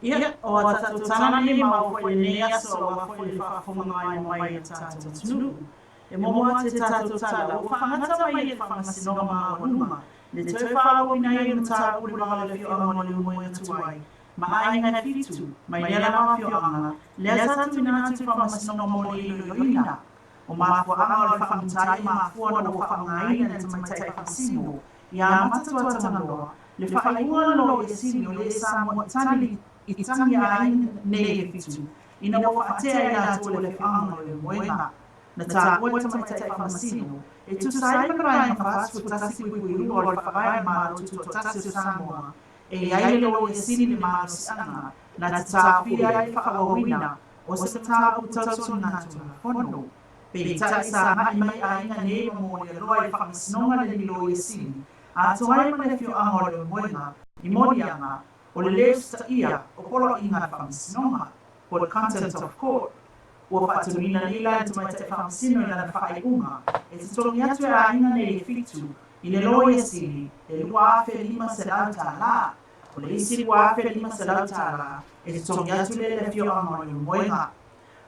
Ia, o a tātou tana ni mau fo i nei aso wa fo i whaafunga ai mo mai o tātou tunu. E momoa te tātou tala, o whangata mai e whangasinonga maa wanuma. Le toi whaau i nei o tā uri wala le fio anga le umoe atu ai. Ma ai ngai fitu, mai nela maa fio anga, le a tātou ina atu whangasinonga mo le ilo ina. O maa fua anga o le whangatai maa fua na o whanga ina le tamaitai whangasino. Ia matatua tangaloa, le whaiunga lo e sini o le Samoa Tani I tangi ai nei e fitu. Ina wa whaatea I la tō le whianga o le moenga. Na tā ua tamaitai whamasino. E tu sai makarai ma whaatu tasi kui ulu o le whakarai ma rotu to tasi o Samoa. E ai le lo e sini le maa sianga. Na te tā whia I whakawawina. O se tā u tautu natu na whono. Pe tai sa ngai mai a inga nei mo le roa I whakasinonga le lo e sini. A to ai ma le whianga o le moenga. I morianga. O le leo sta ia, o polo inga whamisinonga, o le content of court, o whaatunina nila e tamaitai whamisino I lana whaaiunga, e te tongi atu e a inga nei e fitu, I le loa e sili, e lua awhe lima se lau tā la, o le isi lua awhe lima se lau tā la, e te tongi atu le fio anga o le moenga.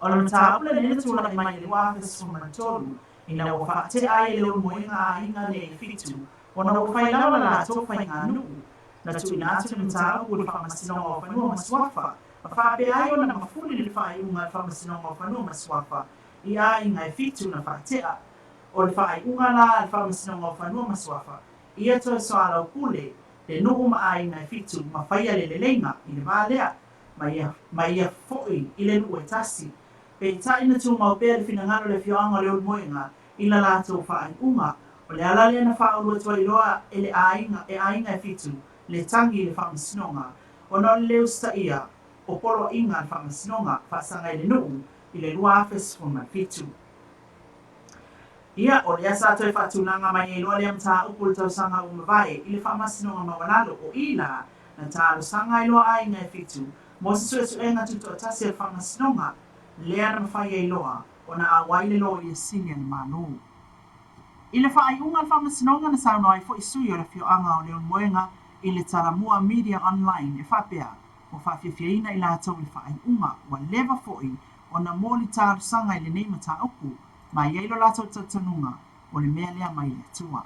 O le mta apule nena tula I mai lua awhe sumanatolu, ina o whaate ai leo moenga a inga nei e fitu, o na o whailawa la tō whainga nuu, na tu ina atu ni mtau ku le whamasinonga o whanua maswafa. Ma whape ai o na mafuni le whaiunga whamasinonga o whanua maswafa. I a inga e fitu na whaatea. O le whaiunga la le whamasinonga o whanua maswafa. I ato e soala o kule, le nuhu ma a inga e fitu ma whaia le lelenga I le vālea. Ma ia foi I le nuhu e tasi. Pe ta ina tu maupea le finangalo le fioanga leo moenga I la lato whaiunga. O le ala le na whaurua tua iloa e le ainga e fitu. Le tangi le whamasinonga, o no leo sta ia, o polo inga le whamasinonga, whaasanga I le nuu, I le lua awhes fuma fitu. Ia, o le asa toi whaatunanga mai e loa le amta upu le tausanga umawai, I le whamasinonga mawanalo o ila, na tā sanga I loa ai ngai fitu, mo se sue suenga tuto atasi le whamasinonga, lea na mawhai e loa, o na awai le loa I sinia na manu. I le whaiunga le whamasinonga na sauno ai fo isui o le fioanga o leo moenga, I le taramua media online e whapea o whawhiawhiaina I lātou I whaiunga wa lewa fo'i o na mōli tārusanga I le nei mata oku ma iailo lātou tautanunga o le mea lea mai le atua.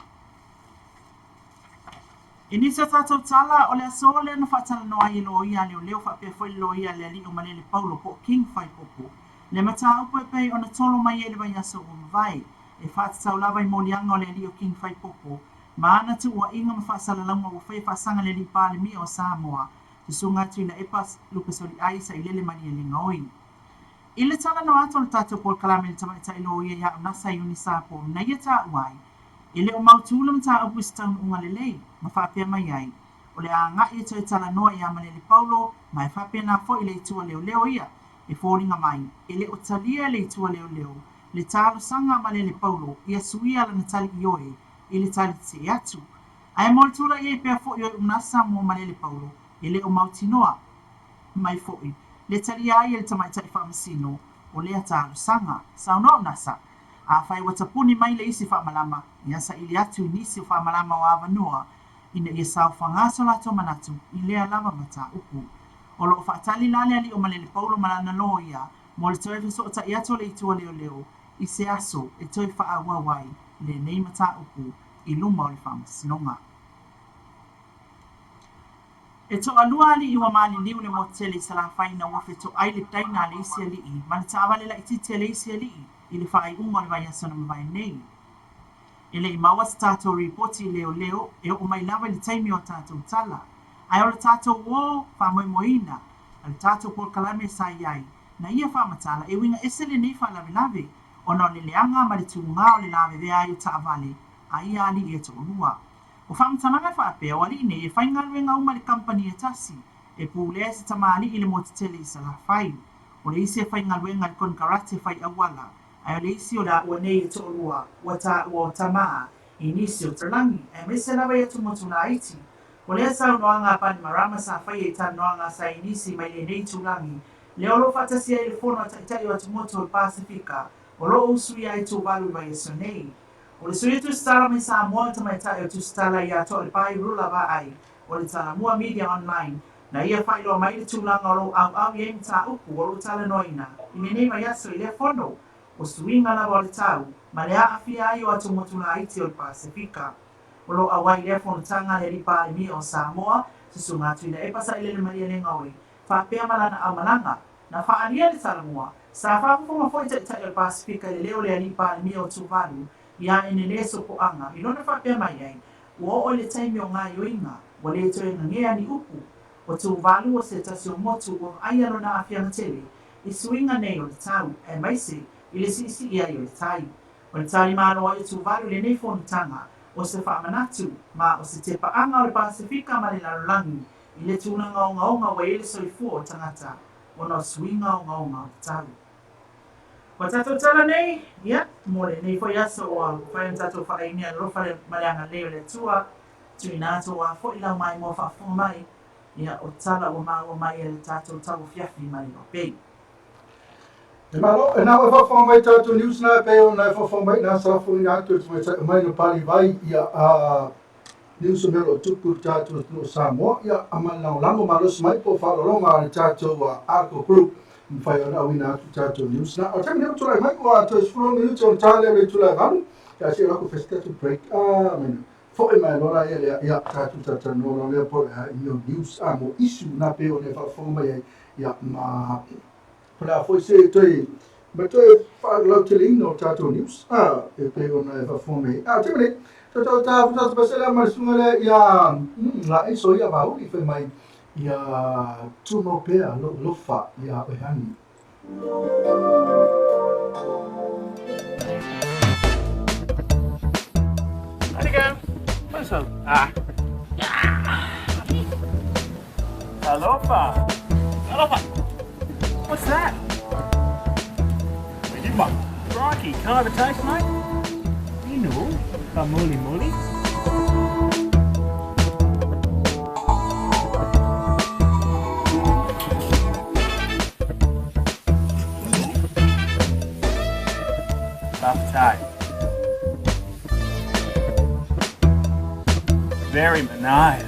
I nisa tātou tala o le aso le na whatala noa I lo ia leo leo whapea foi lo ia le ali o malele paulo po king whai popo. Le mata oku e pei o na tolo mai e le vai aso o mawai e whatatau lawa I molianga o le ali o king whai popo. Maana tu ua inga mawhasala launga ua whai whasanga le li pāle mi o Samoa. Te sunga atu ina epas lupasori aisa I lele mani e linga oi. I le tala no ato le tātou Paul Kalame le tamaita I lo ia ia unasa I unisapo na ia tā uai. I le o mautula mta upu istang unga le lei, ma whapea mai ai. O le a ngai e tala noa I amalele Paulo, ma e whapea na fo I le itua leo leo ia, e fōringa mai. I le o talia le itua leo leo, le tālo sanga amalele Paulo, ia suia la natali I oe, I le tali te atu. Ai moltura I e pea fo I o unasa mo malele Paulo, I le o mautinoa, mai fo I. Le tali ai le tamaita I whamasino, o le atalo sanga, sauno unasa. A whai watapuni mai le isi whamalama, ia sa ili atu nisi whamalama o awanua, ina ia sau whangaso lato manatu, I lea lava mata upu. O lo whaatali lale ali o malele Paulo malana lo ia, mo le toe fiso o ta iato le itua leo leo, I se aso e toi whaawawai, le nei mata upu, I luma o le whamasinonga. E to alua ali i wa mali liu le motele sala faina wa feto ai le taina le isi ali i. Ma le tawa le la itite le isi ali i le whaai unga le vai asana mawai nei. E le i maua sa tātou ripoti leo leo e o mai lava le taimi o tātou tala. Ai o le tātou wō wha moi moina. Al tātou por kalame sa iai. Na ia wha matala e winga esele nei wha lave lave. Ona o le leanga ma le tunga o le lave vea i o taavale. A ia ali e to lua. O whamtananga whaapea o aline e whaingaruenga uma le kampani e tasi, e pūlea se tamali i le motitele i sa la whai. O le isi e whaingaruenga le konkarate whai awala, ai o le isi o la ua nei e tōlua, ua tamaa, i nisi o talangi, e mese lawa e tumotu na iti. O le asa unoanga pani marama sa whai e tanoanga sa i nisi mai le nei tulangi, le olo whatasia i le whono a taitai o tumotu o Pasifika, o lo usui ai tu walu mai e sonei. O le sui tu stala mai sa mua ta mai tae o tu stala ia to le pai rula va ai. O le tala mua media online. Na ia whai loa mai le tūlanga o lo au i emi ta upu o lo tala noina. I ne nei mai aso i le whono. O suinga na o le tau. Ma le aafia ai o atu motu na iti o le Pasifika. O lo awai le whono tanga le ripa le mi o Samoa. Se sunga tuina e pasa i le maria le ngaoi. Whapea malana au malanga. Na whaaria le tala mua. Sa whapufonga fwoi tai o le Pasifika le leo le ripa le mi o Tuvalu. Ia ene le sopoanga, i lona whapea mai ai, ua o le taimi o ngā ioinga, wa le toe ngangea ni upu, o tū walu o se tasi o motu o aia lona a whianga tele, i suinga nei o le tau, e maise, i le sisi ia i o le tai. O le tari mano o i tū walu le nei whonutanga, o se whaamanatu, ma o se te paanga o le Pasifika ma le larolangi, i le tūnanga o ngaonga wa ele soifua o tangata, o no suinga o ngaonga o le tau. Wa tatou tala nei, ia, mo le nei foi aso o whai tatou whaini a rofa le maleanga leo le tua, tui nātou a fo ila mai mo whafo mai, ia o tala o maa o mai e le tatou tau fiafi mai o pei. E malo, e nā whafo mai tatou news na peo, nā whafo mai nā safo i atu tu mai no pali vai, ia a news o melo tupu tatou no Samoa, ia a malango lango malos mai po whalolonga le tatou Arco Group, fai ona wina atu tatou news na o tami neu tulai mai ko atu esfuro minuti on tale le tulai galu ya si rako festetu break mena fo e mai lora ia tatou tatou no le po i news mo issue na pe o le fa fo mai ia ma para foi se toi ma toi fa lo telino tatou news e pe ona fa fo mai tami tatou tatou basela ma sungale ia la iso ia va u i mai ia tumo pea lofa ia o hani. How'd it go? What's up? Alofa. Alofa. What's that? Crikey, can I have a taste, mate? You know, Muli Muli. Tough tie. Very benign.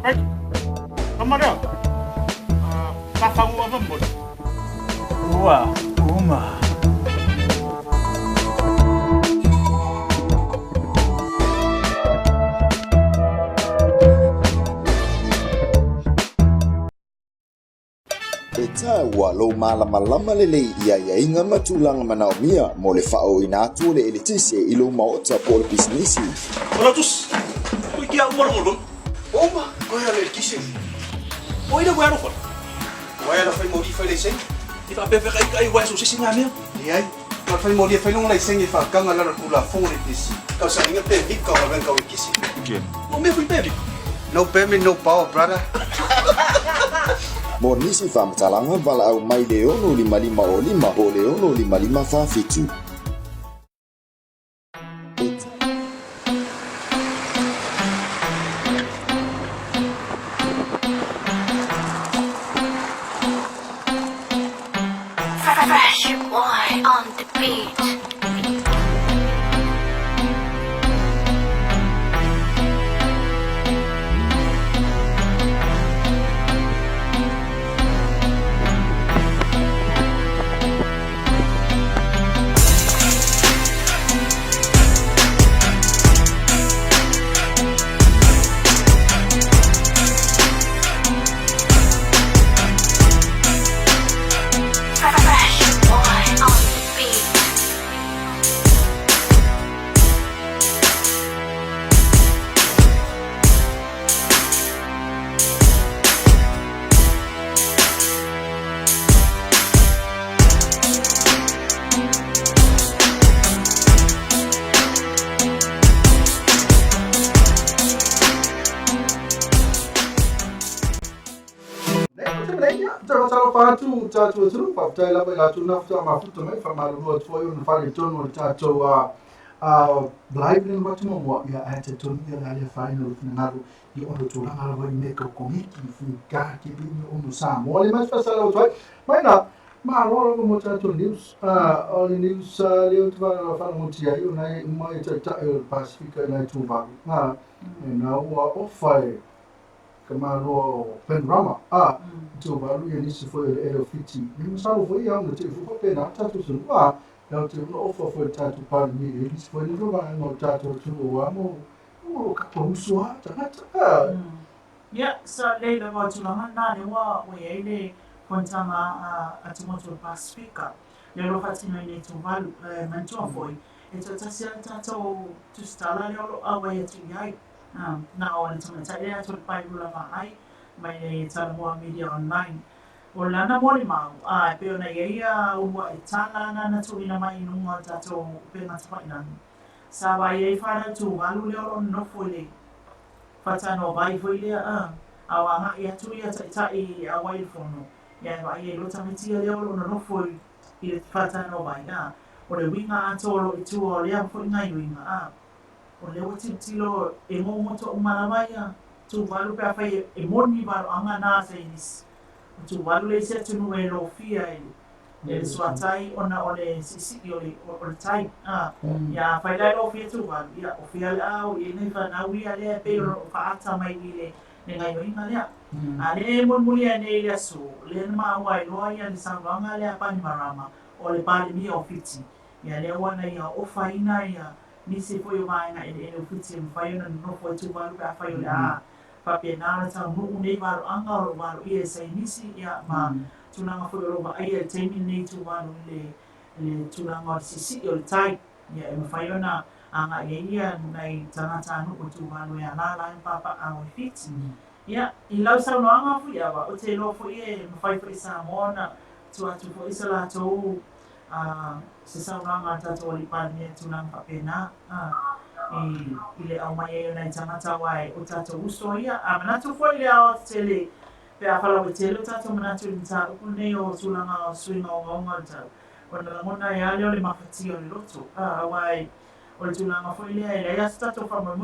Hey, come on up. Kakao apa mbod? Wah, uma. Ua lo malama lele ia inga matulanga manao mia mo le fao ina atu le elitisi i lo maota po le business. Ora tus. Oi kia umolo. Oma, koe ale kisi. Oi da waro fo. Wai ala fai modi fai leseng. I fa pepe kai wai so sisi ngame. Ai. Ka fai modi fai long leseng i fa kanga la kula fone dis. Ka sa inga pe vika wa venka wi kisi. Okay. O me fui pepe. No payment, no power, brother. Mo nisi whamtalanga wala au mai le ono 55 o le ono 55 whawhitu. Fresh boy on the beat. Tara tara patu tatu tru pa tai la ba tu na fa ma futa mai fa ma ru tu yo na fa le tono tatu live ni watu mo ya ate tu ya la le fa no na ru I ono tu la ma me ko komiki fu ka ki bi ni ono sa mo le mas fa sa lo tu mai na ma lo mo tatu news on news le tu va fa mo ti ai una mai ta Pacifica na tu va na na o fa Kamalo Panorama. Tu baru yang isi foi fiti. Ni salu foi yang tu foi pena tatu semua. Yang tu no offer foi tatu par ni isi foi ni roba no tatu tu amo. Oh kapusua tata. Ya, sa leila wa tulahan na ni wa ele kontanga atumoto Pacifica. Le lo fatino ni tu valu mantua foi. Então tá sendo tanto tu está lá lo awa tu yai. Na o le tama tai lea tu pai rula mai mai nei tala moa media online o lana mori mau pe ona ia ua e tala na tu ina mai nunga tato pe ngata ina sa vai e fara tu walu le o no foi fata no vai foi le awanga ia tu ia tai a wai fono ia vai e lo tama tia le o no foi i fata no vai o le winga atolo i tu o le foi ngai winga o le o tilo e moto umarawaya tu walu pe afai e moni walu anga na sainis tu walu le se tu no e lo fia e swatai ona ole sisi ole ole tai ya fai la lo fia tu walu ya o fia la o e nei fa na wi ale pe o fa ata mai ile ne ngai no inga ya ale mon muli ane ya so le ma wai lo ya ni sa wanga le pa ni marama o le pa mi ofiti ya le wana ya o fa ina ya nisi foi o mai na ele o fiti fai no foi tu walu ka fai o fa pena sa mu nei walu anga o walu ia sai nisi ya ma tunanga foi o ba ia temi nei tu walu le tunanga sisi o tai ya e fai ona anga ia nei tangata no o tu walu ya la papa a o fiti ya I lau sa no anga fu ya ba o te lo foi e fai foi sa mona tu atu foi sa la to se sauranga tato li pani tunang papena ile au mai na tangata wai o tato uso ia manatu foi le au tele pe a fala o tele tato manatu nta ku nei o tulanga o swinga o ngata ona mona ya le mafati o loto wai o tulanga foi le ya tato fa mo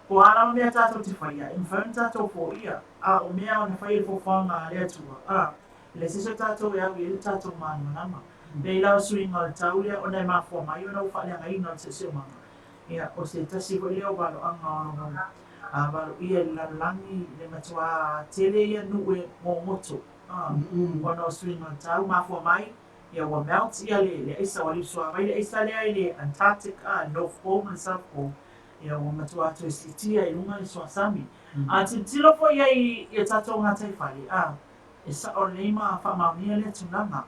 po ala me tato ti fai ia infern tato fo ia o me o ne fai fo fanga le tu le siso tato ya wi tato manu nama le lau swinga o taulia o nei mafua mai o nau whaalea ngai no te se manga. Ia, o se tasi ko leo walo anga walo ia lalangi le matua tele ia nue mo moto. O nau swinga o tau mafua mai, ia wa melt ia le isa wali sua mai le isa lea le Antarctic, North Pole and South Pole. Ia wa matua atu si tia I lunga I sua sami. Tilo po ia I tato ngatai whali. E sa o leima whamaunia le tunanga.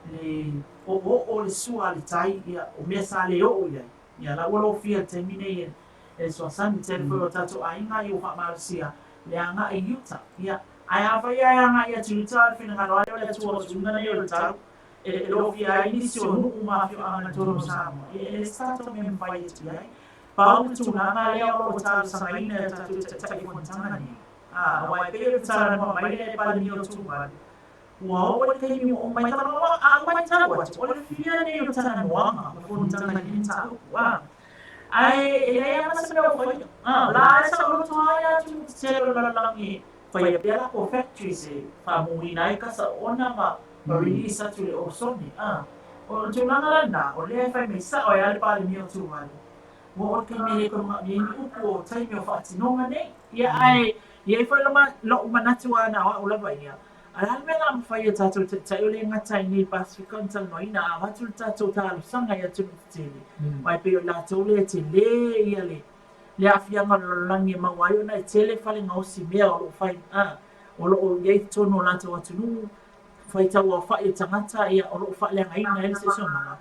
Le o le sua le tai ia o mea sa le o ia la walo fia termine e so san te fo tato ainga I o fa marsia le anga I Utah ia ai ava ia anga ia Utah fina ngalo le tu o tunga na yo ta e lo fia inisio no uma fio anga toro sa e stato me mpai ti ai pa o tunga na le o ta sa ina ta ta I fontana ni wai pe ta na mai le pa ni o tunga Wow, what can you oh my god, my god, what if you are you tan wang, punta na kinta. Wow. Ai ele mas meu foi. Lá essa rotoia tu selo lang I foi pela ko factory se fa muinai ka sa ona ma release tu le osoni. O tu na o le fa me sa o ya le pa mi o tu wali. Mo o ke me ko ma mi ni ko tai mi o fa ti no ngane. Ya ai ye foi lo manatu ana o la ba ia. Alal me la mfaya tato tayo ngata ni Pacifica ntal no ina watu tato talo sanga ya tuli mai pe la tole tele ia le afia ngalangi mawayo na tele fale ngausi mea o fai o lo ye tono la to watu nu fai ta wa fa tangata ia o lo fa le ngai na se so manga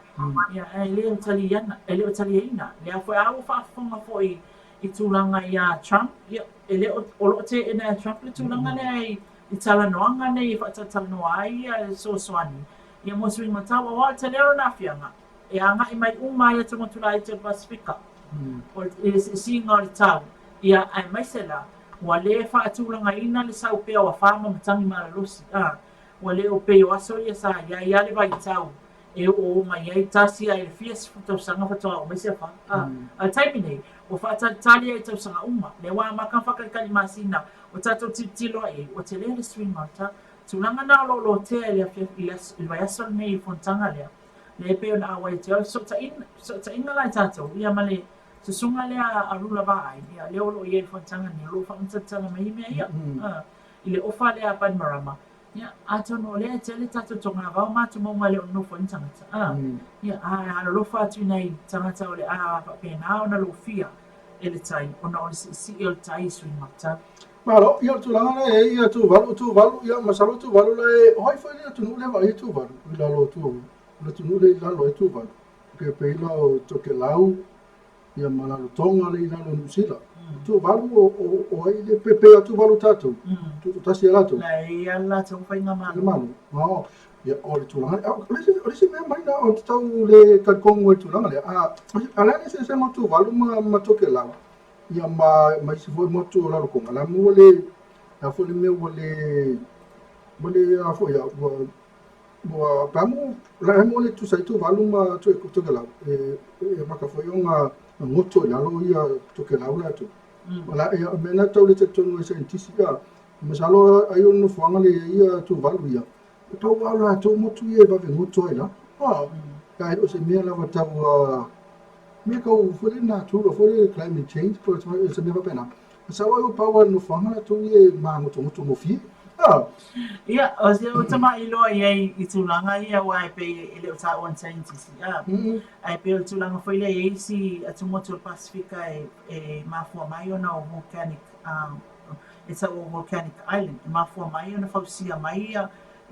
ia ele italiana le fa au fa fonga foi I tulanga ia Trump ia ele o lo te ina Trump le tulanga le ai I tala noanga nei fa tala noa ai so swani ia mo swing matawa wa te leo na fianga e anga I mai uma ia te motula I te Pacifica o e si ngari tau ia ai mai sela wa le fa atulanga ina le sau pea wa fama matangi mara losi ua le o pei o aso ia sa ia le vaitau e o mai ai tasi ai le fia tausaga fatoa o mai se fa a taimi nei o faatalitali ai tausaga uma le ua maka fakakali masina o tatou titilo ai o te lea le swing mata tulaga na o lo'olotea i le vai aso lenei i fontaga lea le pei ona auai te au soʻataʻiga lai tatou ia ma le susuga lea alula vaai ia lea o loo ia i fontaga ni loo faamatataga mai mea ia i le ofa lea Panorama ia atono lea te le tatou togavao matumauga le o nofo ni tagata ia alolofa atu inai tagata o le a faapena ona lofia e le tai ona o le siʻisiʻi o le tai sui mata Malo, ia tulaga na e ia tuvalu ia masalo tuvalu la e hoi foi le tunu le vai tuvalu i lalo tu le tunu le lalo e tuvalu ke peila o tokelau ia malalo tonga le lalo nusila tuvalu o ai le pepe a tuvalu tatu tu tasi alato la ia latou faiga malo malo no ia o le tulaga o le se mea mai na o tau le kakongo e tulaga le ala le se mo tuvalu ma tokelau ia mai se foi motu o lalo konga la mo le a foi me o le a foi wa pamu la mo le tu sai tu valu ma tu e to la maka foi nga motu la lo ia to ke la la tu wala e mena to le te no se intisia masalo ayo no fanga le ia tu valu ia to wala to motu e va ve motu ila kai o se mea la va ta me ko foi na tu foi climate change por se me va pena sa o power no fanga tu e ma motu mo fi ia o se o tama ilo ai i tulaga ia ua e pei ele o tāua scientist ai pei o tulaga foi le ai si atumotu o Pasifika e mafua mai ona o volcanic e sa o volcanic island e mafua mai ona fausia mai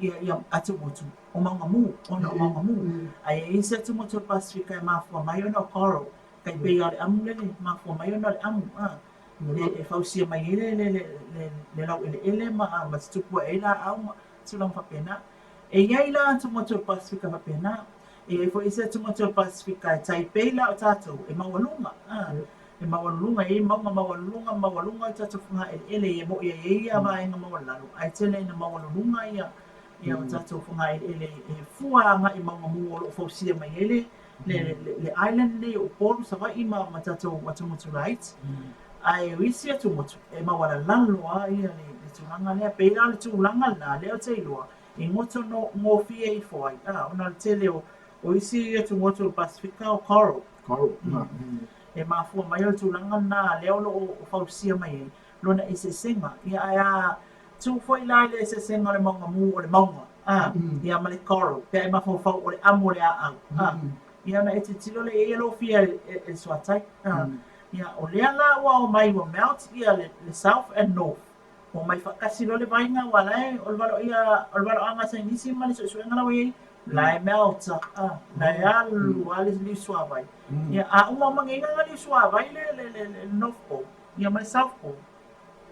ia atumotu o maugamu ona o maugamu ai se atumotu o Pasifika e mafua mai ona o coral kai pei o le amu lele mafua mai ona o le amu e fausia mai le lau ele ma tupu e la au tulang whapena e iai la atumotu o Pasifika whapena e fo isa atumotu o Pasifika e Taipei la o tātou e mawalunga e mawalunga o tātou whunga ele e mo ia ia vaenga mawalalu ai tele ina mawalunga ia o tātou whunga ele e fuanga i mawangamu o lo fausia mai ele le island le o polu sa vai ma tātou atumotu right ai wisi atumotu e mawala laloa ia le tulaga lea peila le tulaga la lea o te iloa i ngoto no ngofia i foai ona le tele o isi atumotu o Pasifika o coral e mafua mai o le tulaga na lea o loo fausia mai ai lona e sesenga ia aia tu foi la le sesenga o le maugamu o le mauga ia ma le coral pea e mafaufau o le amu o le aau ia na e titilo le ia lofia e soatai ia o lea la ua o mai ua melt ia le south and north o mai whakasi lo le vainga wa lai o le walo anga sa inisi ma le suenga la wei lai melta lai alu ali li suavai ia a uma manginga li suavai le north pole ia ma le south pole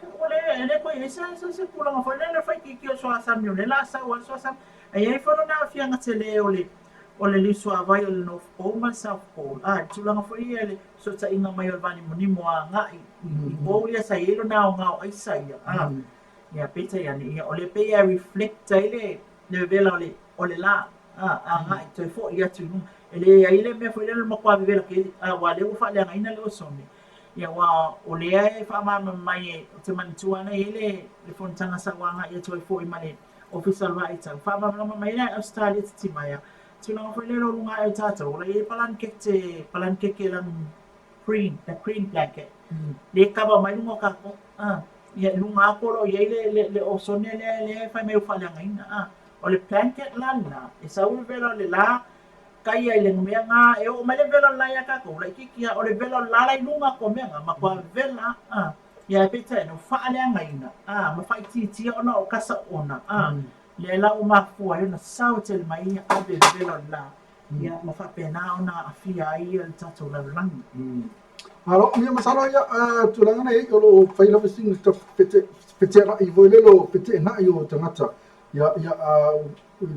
o le ko isa se pula ma foi le fai ki o so asam yo le la sa o so asam ai fono na fianga tele o le li suavai o le north pole ma south pole tulanga foi ele so ta inga mai o vani monimo a ngai i bo ia sa ilo na o ngau ai sa ia peta ia ni o le pe ia reflect ile le vela o le la ngai to fo ia tu ele ia ile me foi le mo kwa vela ke wa le o fa le ngai na le o sone ia wa o le ai fa ma mai te man tuana ile le fontana sa wanga ia to fo i male official right fa ma mai na Australia ti mai tuna foi le lo lunga e tata o le palan ke lan green blanket le kaba mai lunga ka ko ia lunga ko lo ia le o sone le fa mai fa langa ina o le blanket lana e sa u vela le la kai ai le mea nga e o mai le vela la ia ka ko le kikia o le vela la la lunga ko mea ma kwa vela ia peta no fa langa ina ma fa ti ona o kasa ona le la o mafua na sao te mai a be vela la ia ma fa pena ona afia ai el tato la lang alo ia masala ia tulanga nei o lo faila vising sta pete ra I voile lo pete na yo tangata ia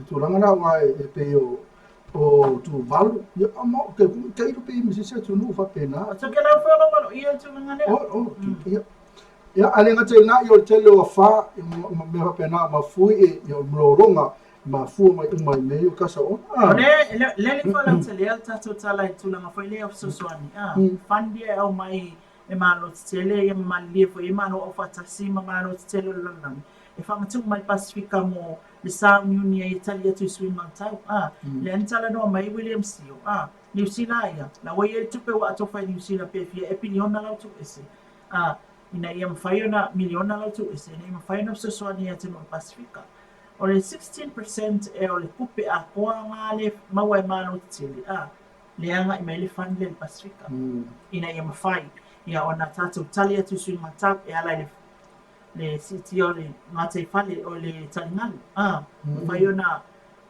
tulanga na wa e pe o tu valu ia amo ke kai ro pe mi se tu no fa pena so ke la fa lo ia tulanga ne ia ia alenga te na yo te lo fa me ha pena ma fui e yo mloronga ma fu mai mai me yo kasa o le fala te le alta totala tu la foi le of soswani fandia au mai e malo tele e malie foi mano o fatasi malo tele london e fanga tu mai Pacifica mo le Sound Union Italia tu swing mantau le antala no mai William Sio New Zealand la wai tu pe wa to fa New Zealand pe fia e piliona la tu ese ina ia mawhaiona miliona lau tu ese ina ia mawhaiona soswani ate no Pacifica o le 16% e o le kupe a koa ngā le maua e mano te tele le anga i mai le fund le Pacifica ina ia mawhai ia o na tātou tali atu sui matau e ala le siti o le ngātai whale o le talingalu mawhaiona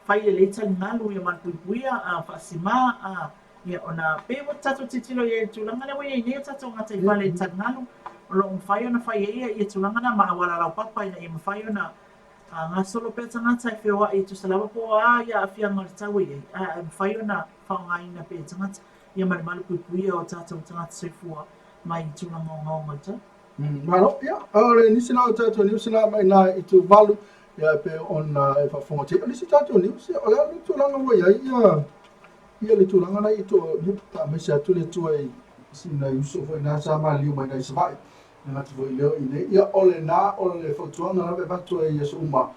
whai le talingalu ia manpuipuia whaasima ia o na pewa tātou titilo ia tūlanga le wai e nea tātou ngātai whale talingalu o lo mawhaiona whai ia tūlanga na maawala lau papa ina ia mawhaiona ngā solo pēta ngāta e whiwa i tu salawa po ia a whia ngāri tau i mawhaiona whaongaina pēta ngāta ia maru puipuia o tātou tangata seifua mai i tūlanga o ngaonga ta. Maro, ia, le nisi nā o tātou niusi nā mai nā i tu valu ia pe ona e whawhonga te. Nisi tātou niusi, o lea ni tūlanga wai ia le tūlanga na i tō niuta me se atu le tua i sina i uso fwoi nā sa mā liu mai nai savai. Nga tu voi leo i nei, ia ole nā, ole le whautuanga na pe patua i aso uma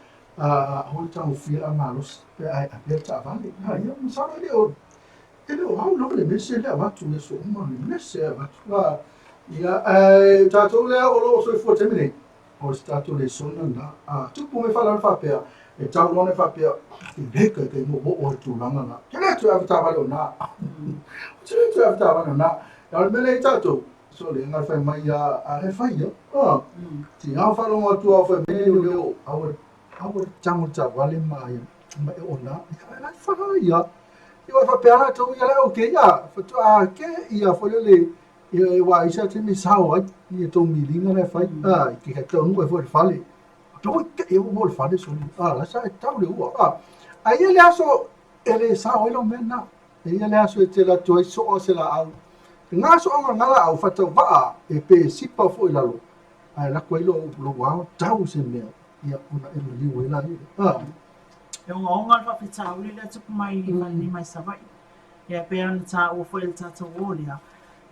hoi tangu whia a malos pe ai a pia ta vale. Ia, masara leo, e leo hau loka le mese lea watu i aso uma, le mese a watu. Ia, tātou lea o loo soi fua temine, o si tātou le sona na, tupu me whala whapea, e tau lone whapea, i leka i kei mo o tūlanga na. Kele tu awita wale o nā. Kele tu awita wale o nā. Ia, le mele i tātou, so le ngai whai mai a he whai ia. Ti ngā whalonga tu au whai mele o leo, awa tango ta wale mai o nā. Ia, ngai whai ia. Ia whapea na tau ia leo ke ia, whatua ke ia whale ia wa isa te me sao ai ia tō milinga nei whai ki ka tau nua e fwoi whale tō ke e o mōle whale soni la sa e tau le ua a ia le aso e le sao ilo mena e ia le aso e te la tuai so o se la au ngā so anga ngala au whatau waa e pe sipa fwoi lalo a la kua ilo lo wao tau se mea ia una e lo liu e la e o ngonga whawhitau li le tupu mai ni mai savai ia pe ana tā o fwoi le tātou o lea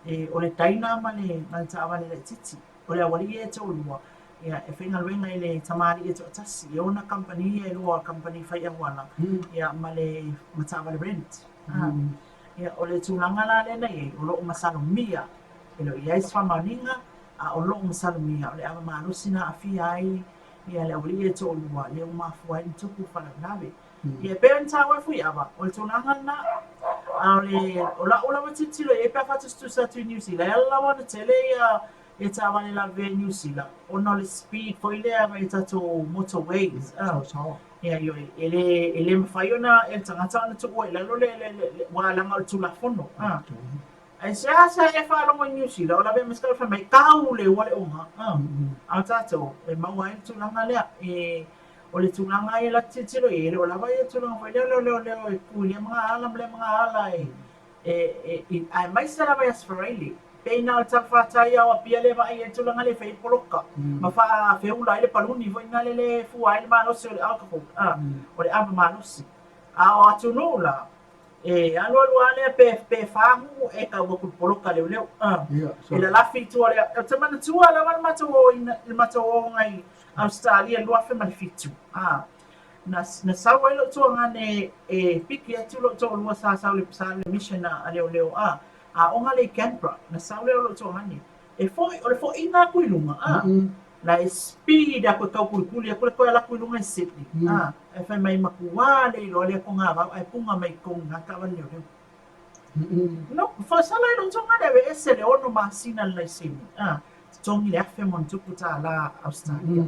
o le taina ma le ngata awale le titi o le awali e te olua ia e whenga luenga i le tamari e te atasi e ona company e lua company whai awana ia ma le mata awale rent ia o le tūlanga la le nei o loo masalo mia e lo ia is whamauninga o loo masalo mia o le awa maalusi na awhia ai ia le awali e te olua le o mafua i tuku whalagrawe ia pēr ni tāua e fui awa o le tūlanga na o la watitilo e pe fatu sa tu New Zealand la wana tele ia e ta wale la ve New Zealand ona le speed foi le ava e tato motorways ia yo ele mfaiona e tangata ana tu o le wala ngal tu la fono ai sa e fa lo New Zealand la ve meska fa mai kau le wale onga a tato e maua e tu la ngale o le tūlanga e la titiro e le o lawa e tūlanga whai leo e pūli e mga ala mle mga ala ai mai sa lawa e asfareili peina o tawhatai au a pia lewa e tūlanga le whai poloka ma wha whiula e le paluni fo ina le fua e le manosi o le alcohol o le ava manosi a o atu nula e alo ale pe whahu e ka wakul poloka leo e la lafi tua le o te mana tua la wana mato o ngai Australia lua fe malifitu na sawa ilo to ngane e piki atu lo to lua sa le mission a leo onga le Canberra na sawa ilo to ngane e fo ina kuilunga la speed a ko kuli ko la kuilunga Sydney e fa mai makuwa le lo le ko nga ai punga mai ko nga ka wa leo no fo sala ilo to ngane e se le ono masina le Sydney tongi le afe montuputa la Australia.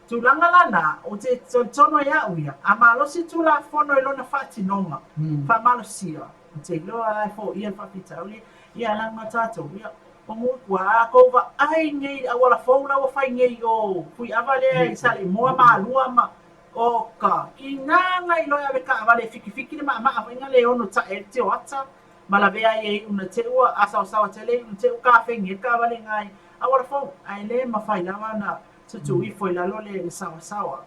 Tūlanga lana, o te tono ia uia, a malosi tūla fono e lona whatinonga, wha malosia. O te loa ai fo ia whapitauli, ia langa tātou, ia pongu kua a kouwa ai ngei, a wala fōula o whai ngei o, kui awale i sale moa maa lua ma, o ka, ki nganga i loia weka awale fiki ni maa inga le ono ta e te o ata, malawea i una te ua, asa o sawa tele, una te u ka whengi, ka awale ngai, Awara fo ai le mafai lava na tutu I foi la lo le sawa.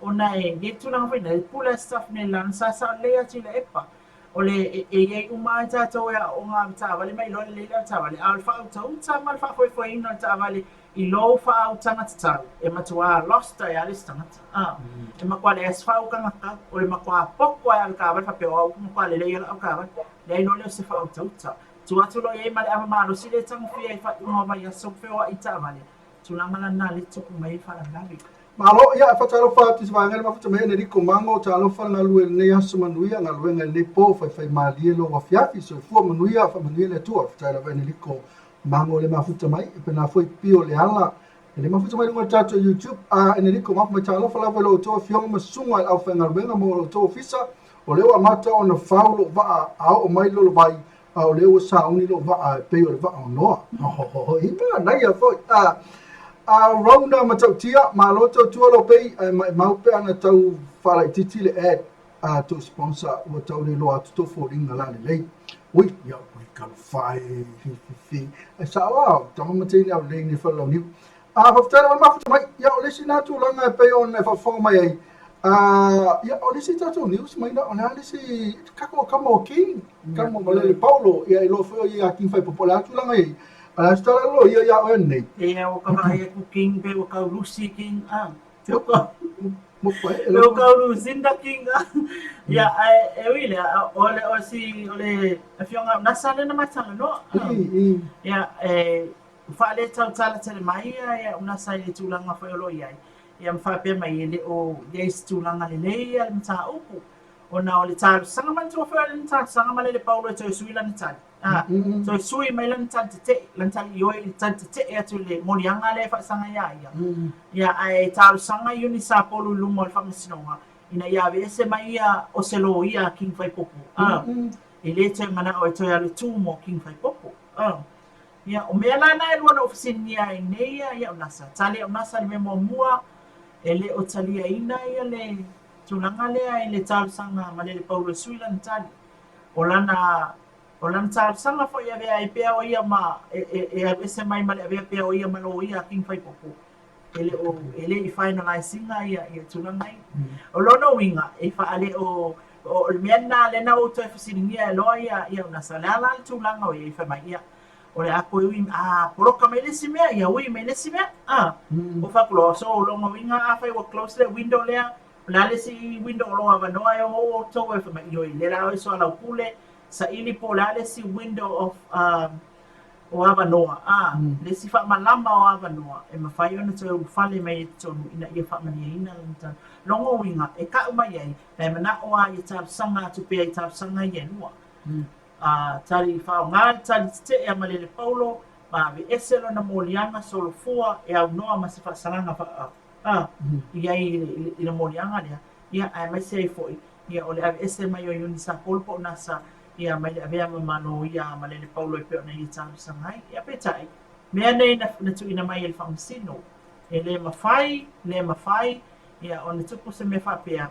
Ona e getu lang foi na pula stuff ne lan sa le ati le epa. Ole e uma tato ya o nga tawale mai lo le la tawale alfa uta mal fa foi no tawale I lo fa utanga tata e matua lost ya listanga e makwale es fa ukanga ka o le makwa poko ya ka ba fa pe o makwale le ya ka ba le no le se fa uta tu lo ye male ama malo si le tang fi e fa no ma ya so fe o ita male tu la mala na le tu mai fa la ngali Malo ia fa talo fa tis va ngel ma fa me ne ko mango talo fa na lu ne ya so manuia na lu ngel ne po fa mali lo wa fiafi so fu manuia fa manuia le tu fa talo va ne ko mango le mafuta mai pe na foi pio le ala le mafuta mai ngota to YouTube ne ko ma talo fa la lo to fiong ma sunga au fa ngal benga mo to ofisa o le wa mata ona faulo va o mai lo vai au le o sa uni lo va pe o va no ipa na ia foi Rauna matautia malo to tuolo pei mau pe ana tau fala titi le ad to sponsor o tau le lo atu to foring la le ui ya ui ka fai fi sa wa tama matini au le ni fala ni faftara ma fata mai ya ole sina tu langa pe on fa fo mai ya ole si tatu news mai na ona le si kako kamo king kamo le Paulo ya lo fo ya king fai popular tu langa ai ala stala lo ya o nei e o ka mai ku king pe o ka lucy king mo pa o ka lucy da king ya e wile ole o si ole afionga nasale na matanga no ya fa le tau tala tele mai ya una sai le tulanga fa lo ya ya mfa pe mai le o yes tulanga le le ya mta upu ona ole tau sanga man to fa le tau sanga male le Paulo to suila ni tau so sui mai lan tante lan yo tante ya tu le molianga le fa sanga ya ai tau sanga yuni sa polu lumo fa msinonga ina ya vese mai ya o selo ya king fai popo ele te mana o to ya le tumo king fai popo ya o mela na e lona oficina ya nei ya unasa tali unasa le mo mua ele o tali ina ya le tulanga le ile tau sanga male le Paulo suila ntali Olan sanga fo ya vea pe o ia ma ese mai male vea pe o ia malo ia king fai popo ele I finalizing ia tulanga ai o lono winga e fa ale o miena le na o to oficina lo ia una sala tulanga o ia fa mai ia o le ako ui poroka mai lesi mea ia ui mai lesi mea o fa close o longa winga fa o close le window lea la lesi window lo ava no ai o to e fa mai yo le la o so ala pule sa ili po la lesi window of o ava noa lesi fa malama o ava noa e mafai ona to fale mai tonu ina ia fa mani ina lanta longo winga e ka mai ai e mana o ai ta sanga tu pe ta sanga ye noa tali fa nga tali te e male le Paulo ma vi eselo na molianga solo fua e au noa ma se fa salanga fa ia I le molianga le ia ai mai sei foi ia ole ave ese mai o yuni sa polpo nasa ia mai ave mano ia male le Paulo pe na ia tau sangai ia petai me nei na tu ina mai el famsino e le mafai ia ona tupu se me fa pea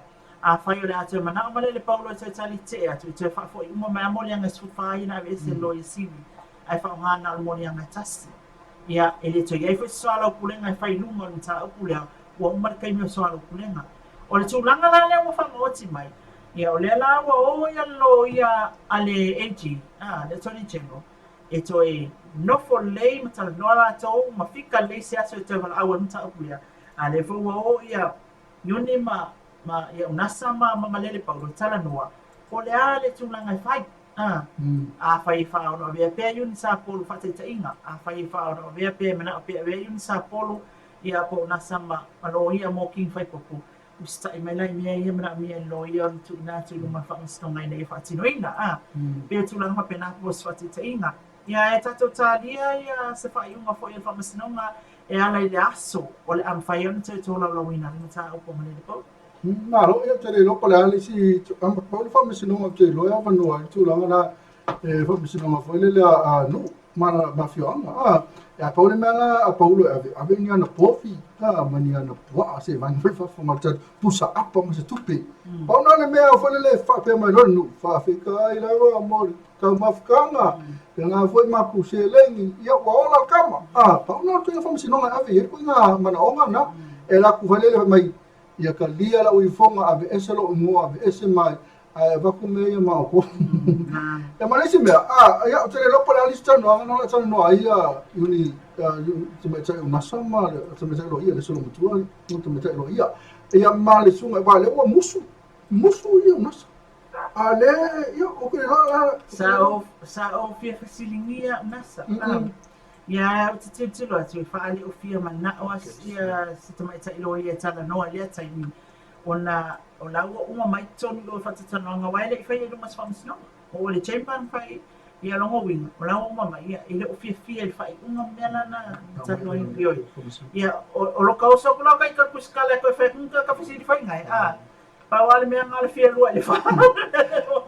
fai o le atu mana male le Paulo te tali te atu te fa foi uma mai molianga su fai na ave ese lo isivi ai fa ngana molianga tasi ia ele to ia foi sala kulenga fai lunga nta kulenga wa umar kai me sala kulenga o le tulanga la le fa moti mai ia o le la o ia lo ia ale egi le toni chengo e to e no for lay mata no la to ma fika le se aso te val awa nta kulenga ale fo o ia yuni ma ia unasa ma malele Paulo tala noa o le ale tulanga fai fai fa ono via pe yun sa polu fa te inga fai fa ono via pe mana pe yun sa polu ia po na sama alo ia mo king fai popo usta I mai lai ia mana mia lo ia tu na tu ma fa sto ngai nei fa tino ina pe tu lang fa pe na po fa te inga ia ta totalia ia se fa yunga fo ia fa masnonga e ala ile aso o le am fai on te to lo wina ta o po mane po Malo ia te lo pole ali si Paulo fa mesino te lo ia vano tu langa na fa mesino ma foi le no mana mafioanga ya paule mala paulo ave ni ana pofi mani ana poa se van fa mata pusa apa mas tupe pauna le mea fa le fa pe mai lonu fa fika ila wa mo ka mafkanga nga foi maku se lengi ya wala kama pauna tu fa sinonga ave ko nga mana onga na ela ku valele mai ya kalia la uifonga ave eselo mo ave ese mai va come io ma ko e ma lesi mea ya tele lo para lista no no la no ia uni tu me tsai una sama tu me tsai lo ia le solo mutua tu me tsai lo ia e ya ma le sunga va le o musu ia una ale ia o ke la sa o fia fasilingia nasa ya o te te lo atu fa ale o fia mana o ia se tu me tsai lo ia tala no ia tsai ni ona o la uma mai tonu lo fa tano nga wai le fa ia mas famous no o le champion fa ia longo wing o la uma mai ia ile o fia fa unga mena na tano yo ia o lo ka so lo ka ka kuskala ko fa ka fisi fa ngai pa wale me nga le fia lo le fa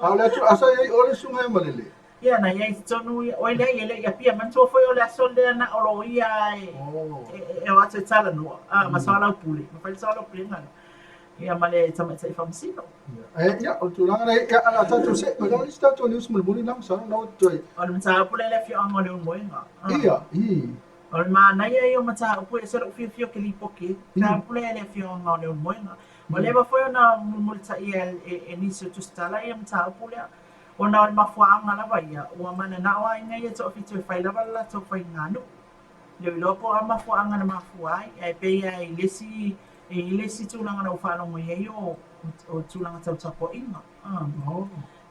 ala tu asa ia o le sunga malele ia na ia tonu o ile ia pia man to foi o la solde na o lo ia e o ate tala no masala puli fa sala puli ngana ia male tama sai famsino ya o tu langa ya ala tatu se ma dali sta to news mulmuli nang sa no toi o mata pule le fi anga le moenga ia o ma na ia o mata pule se ro fi ke li poke na pule le fi anga le moenga o le ba foi na multa ia e ni se tu stala ia mata pule o na ma fo anga la ba ia o mana na wa inga ia to fi to fai la bala to fai nganu le lo po ama fo anga na ma fo ai e pe ia lesi ele si tulanga na ufalo mo yeyo o tulanga tau tapo inga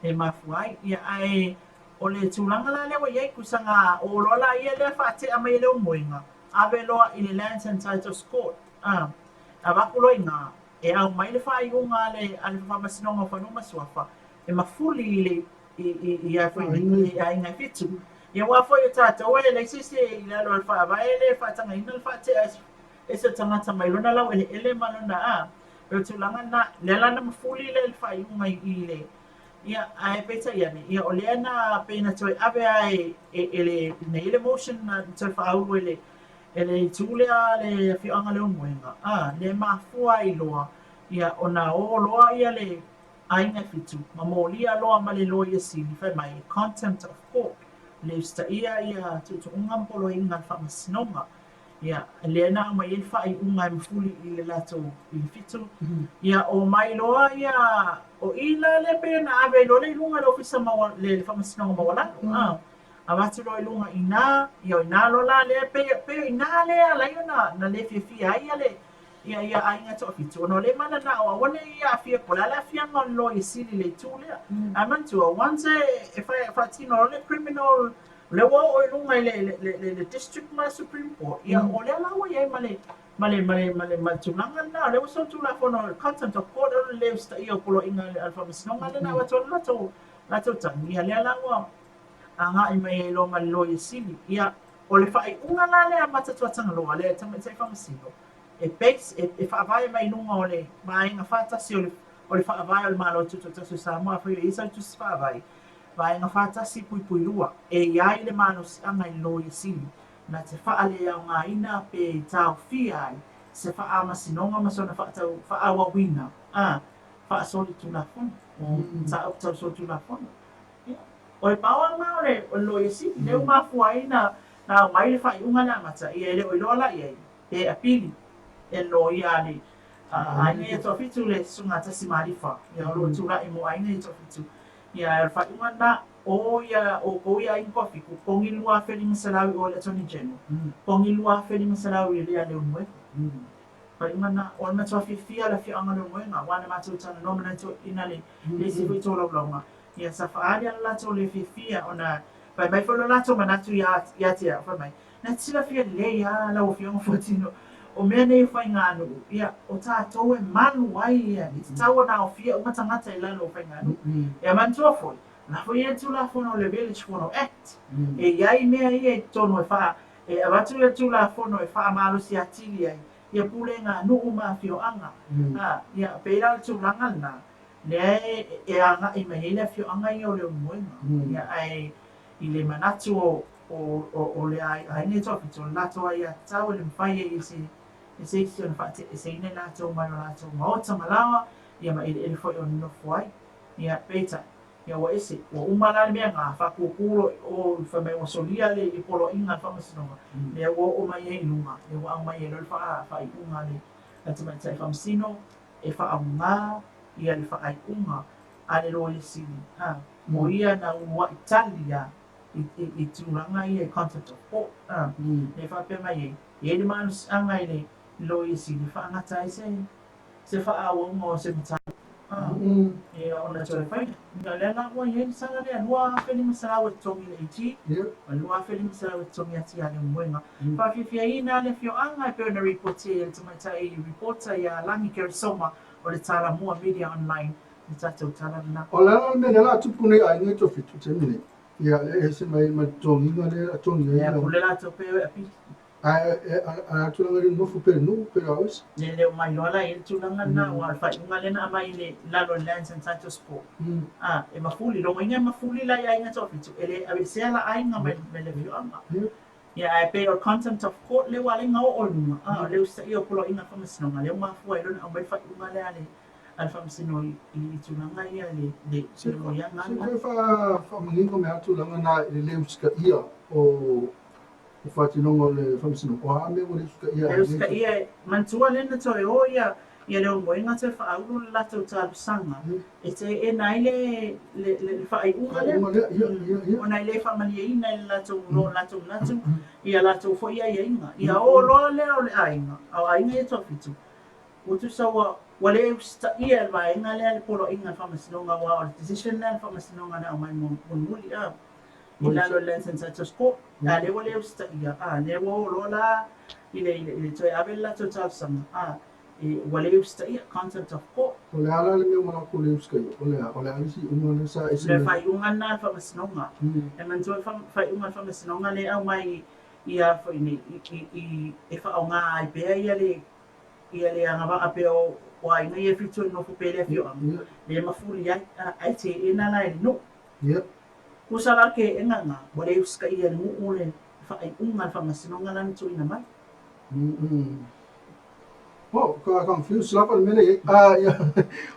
e mafuai ia ai o le tulanga la lewa yei kusanga o lola ia le fate ama ile o moinga ave loa ile Lands and Titles Court a wakulo inga e au mai le fai unga le ale whamasinonga whanuma suafa e mafuli ile ia inga fitu ia wafo i tata o e le sisi ila lo alfa avaele fatanga ina le fate ese tangata mai lona lau ele malona pero tulanga na lela na mafuli le fai unga ile ia ai peta ia ni ia oleana pena toi ave ai ele ne ile motion na toi fa au ele tulia le fi anga le moenga le mafua i loa ia ona o loa ia le ainga fitu mamolia loa male loa ia sili fai mai contempt of court le sta ia tu unga polo inga fa masinonga ia le na mai il fai unga mfuli ile lato il fitu ia o mai loa ia o ila le pena ave lo le lunga lo fisa ma le fa masinonga ma wala avatu lo lunga ina ia ina lo la le pe ina le ala ina na le fi ai ale ia ainga to fitu no le mana na o wona ia fi ko la fi ngon lo isili le tule amantu once if I fatino le criminal le wo o lunga le district ma supreme court ia o le la wa ia male tunanga na le so tula fono content of court le sta ia polo inga alfa misnonga le na wa to la to tang ia le la wa anga i mai lo ngal lo isili ia o le fai unga la le amata to tanga lo le tama sai famasino e pex e fa vai mai nunga ole mai nga fata si ole fa vai ole malo tutu tasu sa mo fa isa tu fa vai nga fata si pui lua e ia ile mano anga i lo isili na te fa ale ya nga ina pe tau fi ai se fa ama sinonga ma sona fa tau fa awa wina fa soli tu la fon ta up tau so tu la fon o pawa ma ole lo isili le ma fuai na mai le fa unga na mata ia le o lola ia e apili e lo ia ni ai e to fitu le sunga ta si marifa ia lo tu la e mo ai ne to fitu ia fa unga na o ia o ko ia in kofi ko pongi lua feeling salawi o le toni genu pongi lua feeling salawi le ale mo fa unga na o na to fifia la fi anga le mo nga wana ma tu tana no na to inale le si to lo longa ia sa fa ali la to le fifia ona fa mai fo la to manatu ia tia fa mai na tila fi le ia la o fi on fotino o mea nei whai ngānu, ia, o tātou e manu ai ia, i te tau na o fia uma tangata i lalo o whai ngānu. Ia mantua foi, na foi e tula fono le Village Fono Act, e iai mea ia i tono e wha, e awatu e tula fono e wha malo si atili ai, ia pule ngā nuu maa fio anga, ia peira le tūlanga na, lea e anga i mahele fio anga i o leo muenga, ia ai, i le manatu o le ai nei tofi to lato ai tau le mfai e se isi ona whaate e se ine lato mai o lato maota malawa ia ma ele foi o no foi ia peta ia wa ese o umala le mea ngā whakukuro o whamei o solia le i polo inga whamasinonga le o mai e inunga le o au mai e lor whai unga le atu mai tai whamasino e wha ngā ia le whai unga a le lo le sini mo ia na ua Italia i tūranga i e concept of hope le whape mai e le manu anga i le lo i sini wha ngata i se wha awa unga o se mata e ona tō e whaina nga lea nga ua i e sanga lea lua wheni masarawa tongi le iti lua wheni masarawa tongi ati a le mwenga whawhiwhia i nā le whio anga e peo na reporte e te mai tai reporter i a Langi Kerisoma o le tala mua media online i tātou tala na o lana me la tupu nei ai ngai tofi tu te mine ia e se mai ma tongi nga le a tongi ia kule la tō peo e api a tulanga rin nofu pe nu pe aus le leo mai lola i tūlanga na o alwhai unga lena a mai le lalo lands and title sport e mafuli rongo inga mafuli la ia inga tofi tu ele a se la ai nga me le whio anga ia e pe o contempt of court le wale nga o olunga leo sa i o polo inga whamasinonga leo mafua i lona au mai whai unga le ale alfamsino i tūlanga ia le sino ia nga se fa mangingo me atu langa na le leuska ia o whatinonga le whamsino o a me o leuska ia leuska ia mantua lena toi o ia leo moinga te whaauru le lato tālu sanga e te e nai le whaai unga lea o nai le whamani e ina le lato uro lato natu ia lato fo ia inga ia o loa lea o le ainga au ainga e tofitu utu sawa wale e usta ia el vai nga le polo inga whamasinonga wa o decision le whamasinonga na o mai muli i lalo le sensato sko le wale e usta ia le wo lola ile toi avella to tafsama wale e usta ia concept of court o le ala le meu mana ko le uska ia o le alisi unga le sa le fai unga na whamasinonga e mantua fai unga whamasinonga le au mai ia fo ini e wha o ngā ai bea ia le anga waka peo o ai ngai e fitu no fu pele fio le mafuli ai te ina la no kusala ke enganga wale uska ia ni ule fa ai unga fa masinonga lan tu ina mai ko confused la por mele ya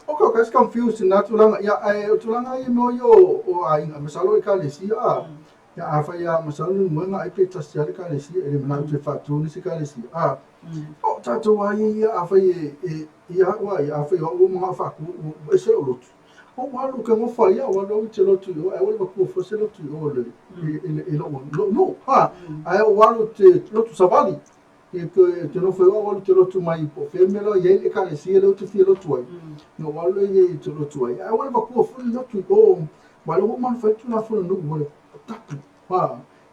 o ko kas confused na tulanga ya tulanga i mo yo o ai nga masalo i kalesi ya afa ya masalo ni mo nga ai pe tasia i kalesi ele mana te fa tu ni si kalesi o tato ai ya afa ia wa ia afa o mo fa ku e se o lotu o walu ke mo fa ya wa lo te lotu o ai wa ku fo se lotu o le e lo no ai o walu te lotu savali e te no foi o walu te lotu mai po femelo ye e kalesi ele o te fi lotu ai no walu ye te lotu ai ai wa ku fo lotu o walu mo fa tu na fo no mo tapu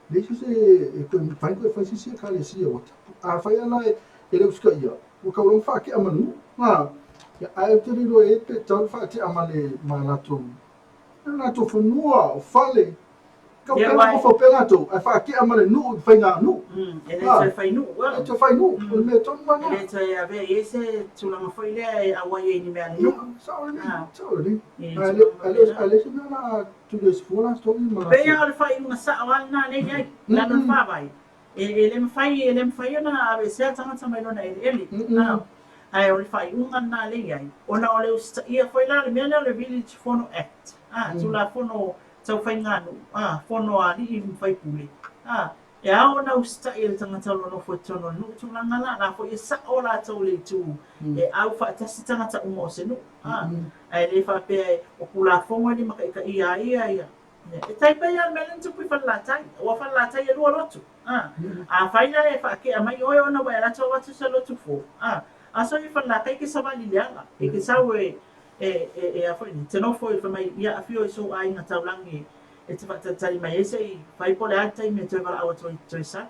deixa se fai ko fa si kalesi o a fa ya la ele uska ia o ka long fa ki amanu ya ai te ro e te tal fa ti amale malato na to funua o fale ka o fo pelato ai fa ki amale nu fa nga nu ele te fai nu te fai nu o me ton mana ele te ave ese tula ma foi le a wa ye ni me ale sorry ale se na tu des fola story ma pe ya le fai una sa wal na le ai la no fa vai ele me fai na ave se tanga mai lona ele ai o le fai unga na le ai ona o le usta ia foi la le mena le village fono act tu la fono tau fai nganu fono ali i fai pule e ao na usta ia le tangata lono fo tono nu tu la ngala na fo ia sa o la tau le tu e au fa tasi tangata umo o se nu ai le fa pe o kula fongo ni maka ika ia e tai pe ia melen tu pui falatai o falatai e lua lotu a fai la e fa ke mai o ona wa la tau watu se lotu fo aso i falatai ke sa vali leanga e ke sa we a foi ni te no foi fa mai ia afio i so ai na taulangi e te fata tari mai ese i fai pole ata i me te wala awa toi sa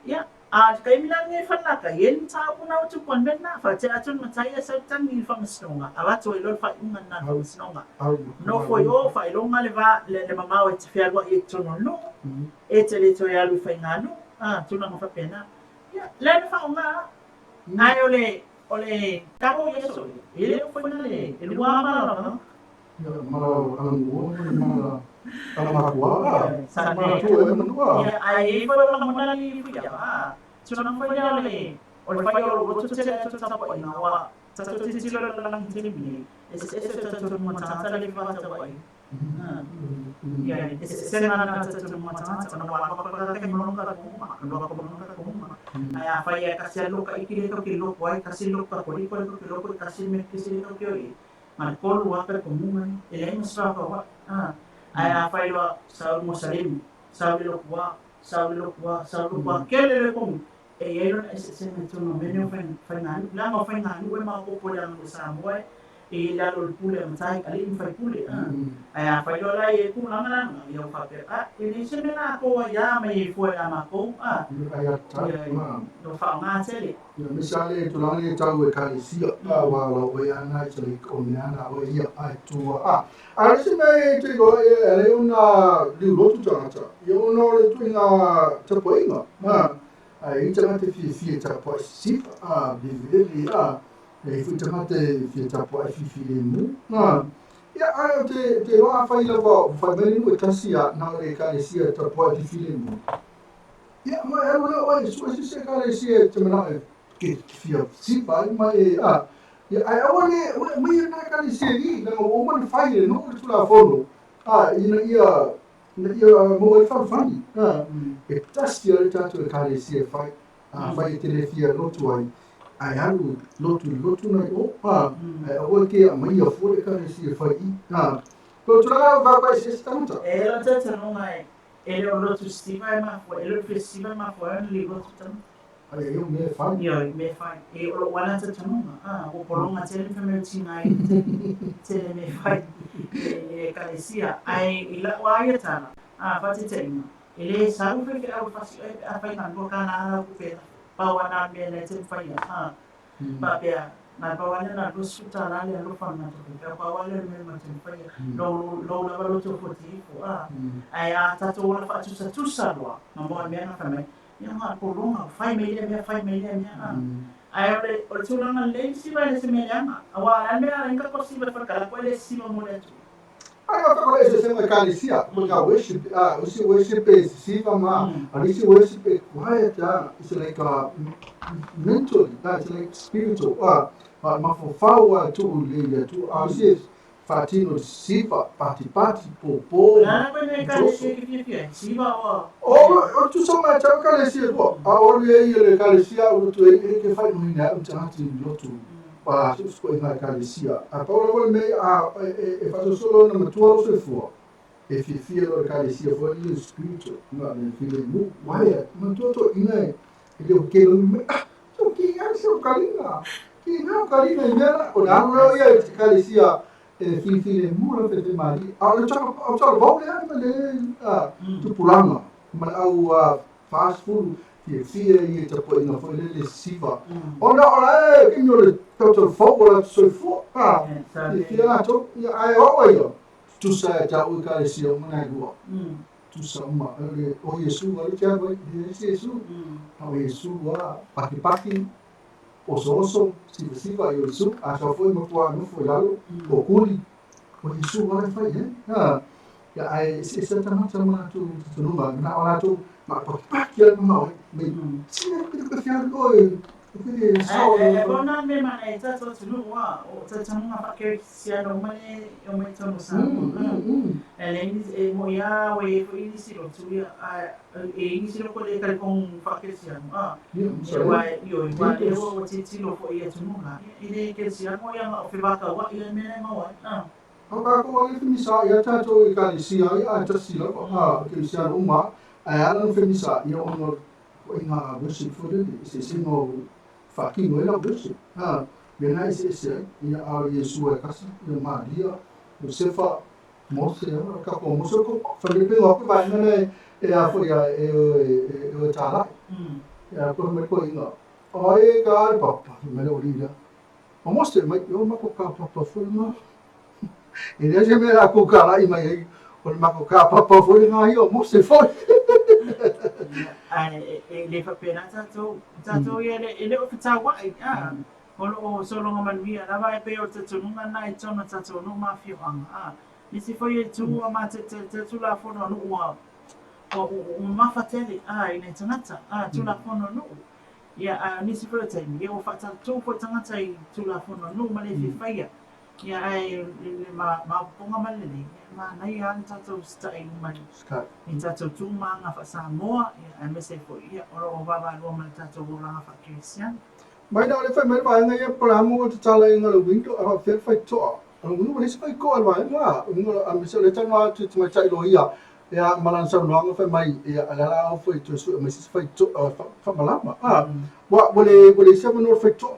ia a kai milangi falaka yen ta puna o tu pon na fa te atun matai e sa tangi fa masnonga a watu i lor fa unga na fa masnonga no foi o fa i longa le mamao e te fia lua i tono no e te le toi alu fai nganu tuna mo fa pena ia le fa unga ai ole karo yeso ele foi na le ele wa mala mala angu mala Tama kuala. Sama tu menua. Ya, ai foi la mona ni fu ya. Tuna foi ya le. O le fai o lo tu tele tu tapo ina wa. Tato ti ti lo la lang tele bi. Ese tato mo tata le fa ta wa. Ya, ese na tato mo tata na wa ko ka te mo ka ko ma. Lo ka mo ka ko ma. Ai a fai ka se lo ka ikile to ki lo ko ai ka se lo ka ko ko ki lo ko ka se me ki se to ki oi. Man ko lo wa ka ko mo mai. Ele mo sa ka wa. Ai a fai lo sa mo salim. Sabi lo kwa kele le kong e yelo na ese me tuno menyo fai ngani la ma fai ngani we ma ko po yang sa mo e la lo pule mtai ali fai pule ai a fai lo la e ku na na yo fa pe e ni se me na ko ya me fo ya ma ko Ayat ma. do fa nga tele Misalnya tulang ni tahu kali siap walau wayana cari komiana waya atua ada sih mai tu go ele una di lotu jangan cak yo no le tu ina capo inga ai jangan te fi capo sip biveli e fu jangan te fi capo fi mu ya ayo te lo fa ila vo fa meni no tasia na le kali sia capo fi mu ya ma ero le oi su se kali sia temana que fia sipa mai ya ai awale mai na kali seri na o man fai no tu la fono ia mo fa fani e tasti al tanto kali seri fai fai te fia no tu ai alu lotu na o ke mai ia fo kali seri fai to tu la va pa se stanta e la tata no mai e lo lotu stiva ma fo e lo festival ma fo li lotu tan ai eu me fai me fai e o wala ta tanu o polonga tele me tinga tele me fai e kalesia ai ila wa ya tana fati tena ele sabu fe ke au fasi a fai na ko kana ku pe pa wana me le te fai pa pe na pa wana na ko suta na le lo fa na to pe pa wana me ma te fai lo na ba lo to foti fo ai a ta to wala fa tu sa lo na mo me na fa me yang polonga fai me ai o tu na le si va le se me llama awa me la enka ko si va ka la ko le si mo le tu ai eu falei isso sempre calicia porque a worship se ma ali se worship quiet it's like mentally it's like spiritual ma for tu le tu see fatino siva parti popo na ko me ka le si va o tu soma cha calicia do a olhe ele calicia o tu que faz no ina o tanto do tu pa su na calicia a Paolo me e faccio solo una tua se fu e fi lo calicia fu il spirito ma nel filo mu guai ma tutto in io che non tu che anche calina che no calina era o no io calicia e fi mu lo per mari a ciò voglio le tu pulanga ma au fast food fia ia tapo ina foi le siva ona que no total fogo so fo fia na to ai o tu sa ta o ka si o na go tu sa ma o Yesu o ya go Yesu o Yesu wa paki o so siva o Yesu a so foi mo kwa no foi lalo o kuli o Yesu wa fa ya ai se ta ma tu no na ona tu ma paki al no sina que fiar go bona me mana e tato tunu wa o tata nga pa ke sia no mai o mai tono sa ele ni mo ya we ko ini si ro tu ya e ini si ro ko le ka con fa ke sia e wa yo e o ti lo fo ia tunu nga ine ke sia mo ya o fe ba ka wa ile me na wa Ka ko wale finisa ia tato i ka sia ia tasi lo ke sia uma ala no finisa ia ono ko inga worship for the se no fakingo ela worship bena ese ia a Yesu e kasi e Maria Josefa Mose ka ko Mose ko Felipe ko ba na e a foi e tala ya ko me ko inga ai ka papa me lo ria o Mose mai yo ma ko ka papa foi ma e se me la ko ka lai mai o ma ko ka papa foi na io Mose foi le fa pena tato ia le o fita wa o solo nga man via na vai pe o tato nunga na i tono tato no ma fi anga Nisi foi tu ama te tu la fono no o mafatele ina tangata tu la fono no ia nisi foi te ia o fata tu foi tangata I tu la fono no ma le faia ia ai ma ponga malele ma nai an tato sta I mai in tato tu ma nga fa Samoa ia me se foi ia o baba lo ma tato o la fa Christian mai na le fa mai ba nga ia para mo te tala inga le window a fer fai to no le sai ko alwa nga no a me se le tanga tu mai tai lo ia ia malan sa no nga fa mai ia ala o foi to su me se fai to fa malama wa bole se no fai to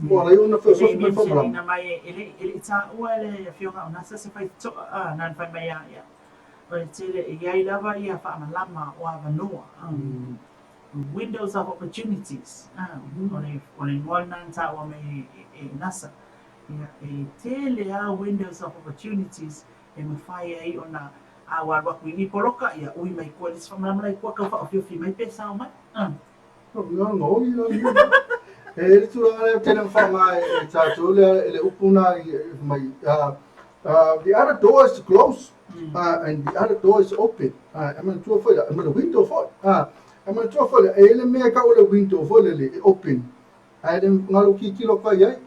wa la yo na fa so fa malama na mai ele ta o ele fio nga na se fai to nan fa mai ia o tele ia lava ia fa malama o avanua windows of opportunities on one nanta o me nasa tele windows of opportunities me fai ai ona wa kuini poloka ia ui mai ko le fa malama ko ka fa fi mai pesa mai no ele tu la tele fa mai tato le upuna mai the other door is closed and the other door is open I'm going to for the window for I'm going to for ele me ka o le window for le open ai den ngalo ki kilo pa ia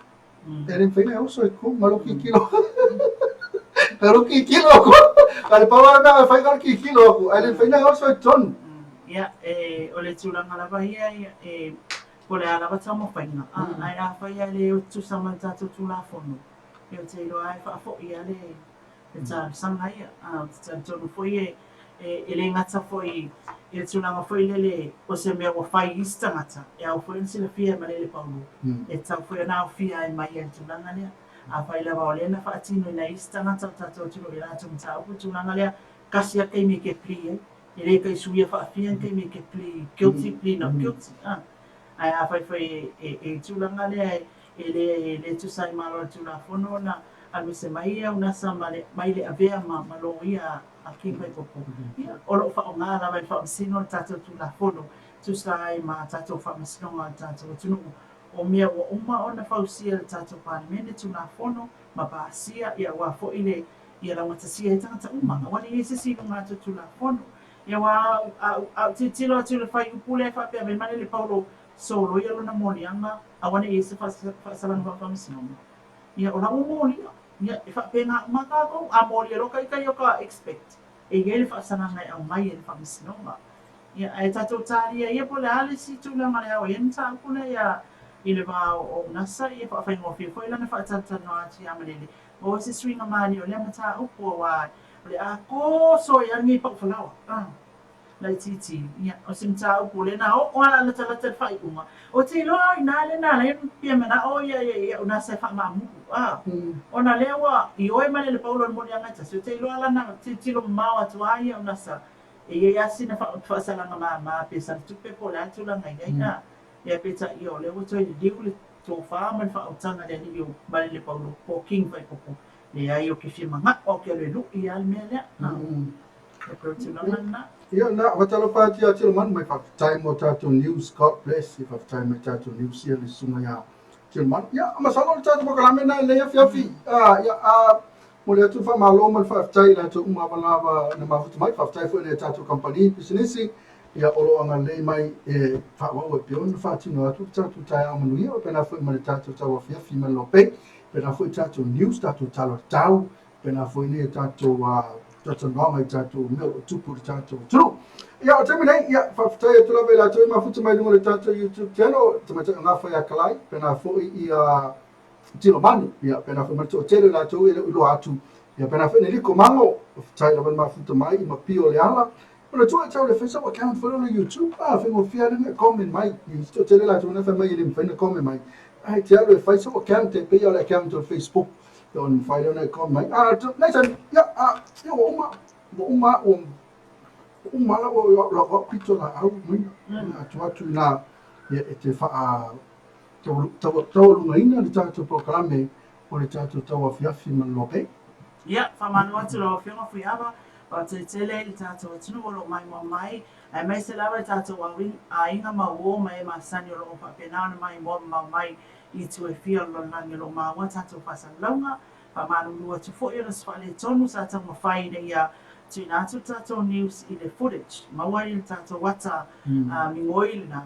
ele fina also ko ngalo ki kilo ngalo ki kilo ko ale pa wa na fa ngalo ki kilo ko ele fina also ton ia ole tula ngala ba ia ole ala ba tamo faina ai a fa ia le tu sama tatu tula fono eu te ro ai fa fo ia le ta sanga ia ta tonu fo ia ele ngata fo ia e tula nga fo ile o se me o fai istangata e au fo insile fia ma le paulo e ta fo na fia e mai en tula nga le a fa ile ba ole na fa tino na istangata tatu tulu ila tum ta o tula nga le kasi ke mi ke pli ele kai suia fa fia ke mi ke pli guilty pli no guilty ai a fa e tula nga le ele tu sai malo tula fono na alwe se mai una samale mai le avea ma lo ia a ki mai popo ia o lo fa nga la mai fa sino tato tula fono tu sai ma tato fa sino ma tato tu o mia o uma ona fa usia tato pa mene tula fono ma ba sia ia wa fo ile ia la mata sia tata uma wani ese si nga tula fono ia wa a titilo tula fa upule fa pe mai le paulo solo ia lo na molianga a wani ese fa salang fa sino ia ora umoli ia fa pena makako amoli lo kai kai ka expect e gele fa sananga au mai en fa misnoma ia ai tato taria ia pole ale si tula male au enta kuna ia ile ba o nasa ia fa fa ngo fi foi la na fa tata no ati amalele o se swinga mali o le mata o po wa le a ko so ia ngi pa falawa lai titi ia o simta o pole na o ala la tala te fai uma o te lo na le pia mena o ia una se fa mamu ona lewa I oi male le paulo mo anga tsa te lo ala na titi lo mawa tu ai una sa ia sina fa sala ma pesa tu pe pola tu la ngai ia ia peta io le o toi di le to fa man fa utanga le ni io male le paulo po king fa popo le ai o ke firma ma o ke le lu ia al mele ia na watalo pati a tilo man mai fa time o tato news God bless if of time mai tato news ia le sunga ya tilo man ia masalo tato mo kala mena le fiafi ia mo le tu fa malo man fa tai la to uma balava na ma futu mai fa tai fo le tato company business ia olo anga le mai fa wa o pion fa tino atu tato tai a manu ia pena fo mai tato tawa fiafi man lo pe pena fo tato news tato talo tau pena fo ni tato tato noma tato meu tupu tato true ia o temi nei ia faafetai atu lava I latou I mafuta mai luga le tatou YouTube channel tamaitaʻi gafa ia kalai pena foʻi ia tilo manu ia pena foʻi maletoʻatele latou I le uloa atu ia pena foʻi le liko mago faafetai lava mafuta mai I mapio le ala ona tua tau le Facebook account foʻi ona YouTube fegofia lega comment mai I toʻatele latou na mai le mafaina comment mai ai te alu e Facebook account te peia o le account o Facebook don fai ona comment mai nei san ia o uma la o pito la au mai atu na ia e te faa tau lungaina le tātou proklame o le tātou tau afiafi man lope. Ia, whamanu atu lo whionga whiawa, o te tele le tātou atunu o lo mai, e mai se lawa le tātou a inga mau o mai ma sani o lo pa penana mai mo mai I tu e fia lo langi lo maua tātou whasan launga, whamanulu atu fo'i ona se whaale tonu sa tanga whai na ia tuna atu tātou news i le footage. Maua i le tātou wata mingoi na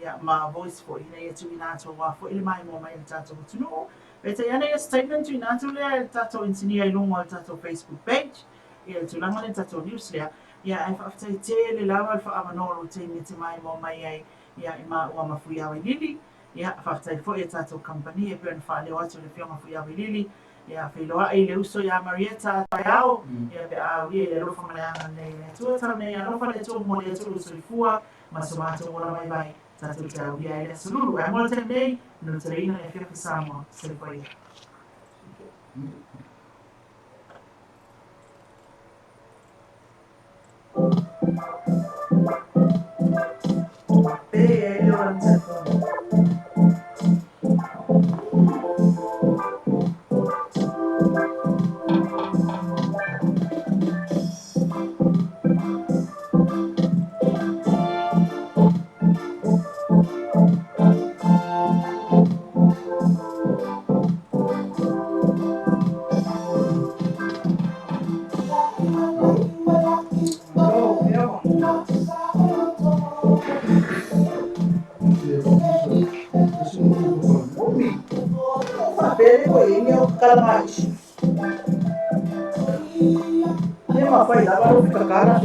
ia ma voice fo'i na ia tui nātou wā fo'i le mai mo mai le tātou tunu. Beta ia ia statement tui nātou lea le tātou engineer i lungo le tātou Facebook page. Ia le tulanga le tātou news lea. Ia ai whaafatai te le lawa le whaamanolo te me te mai mo mai ai. Ia i ma ua mafui awe lili. Ia whaafatai fo'i e tātou company e pēr na whaaleo atu le whio mafui awe lili. Ia whiloa i le uso ia Marietta tai au. Ia be au ia le rofa maleanga nei le tuatara nei a rofa le tō mo le tō uso i fua. Ma so mātou ora mai vai. Tātou te au ia i le suluru. Ai mo te nei. No te reina e whiwhi Samoa. Se whai. Be e ora te whai. Calamais. Tem uma coisa, agora fica cara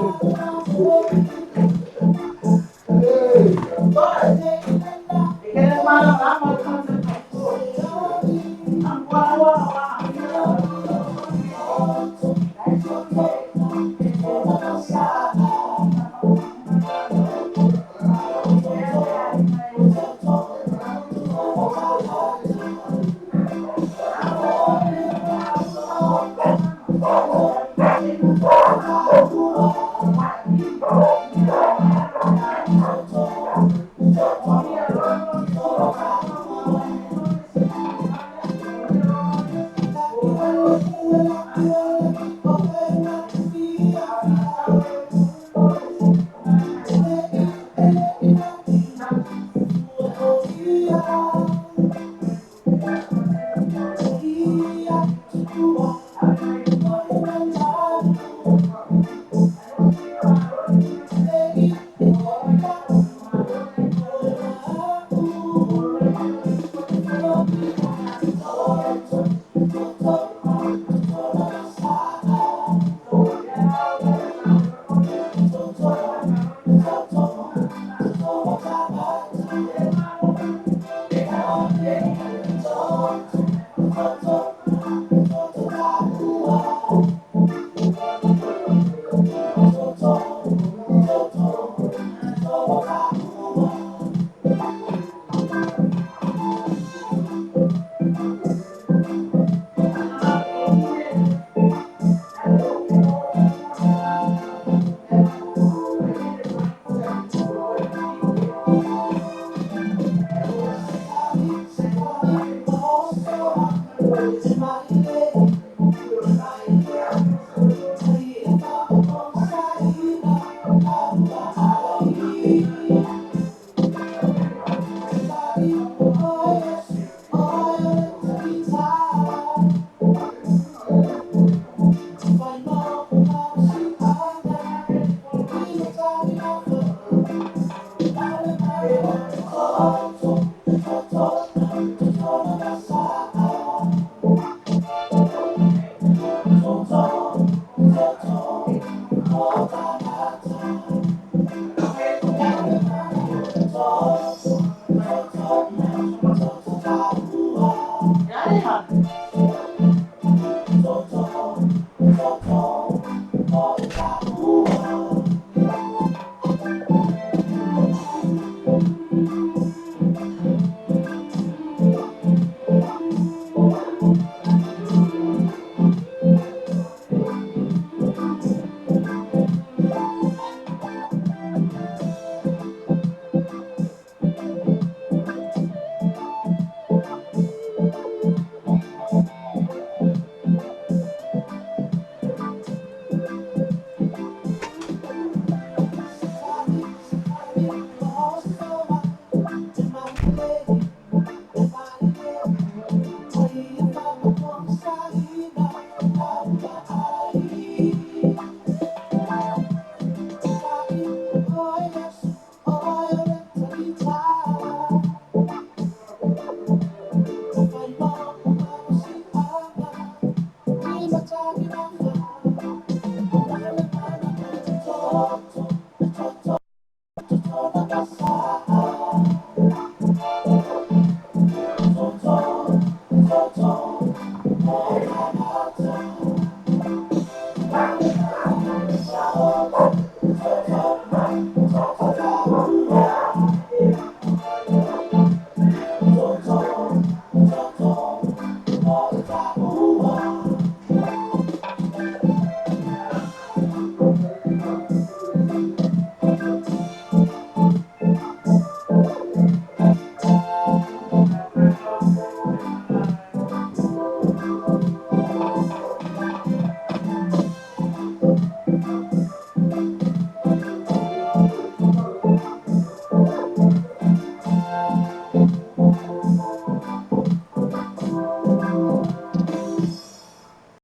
Thank you.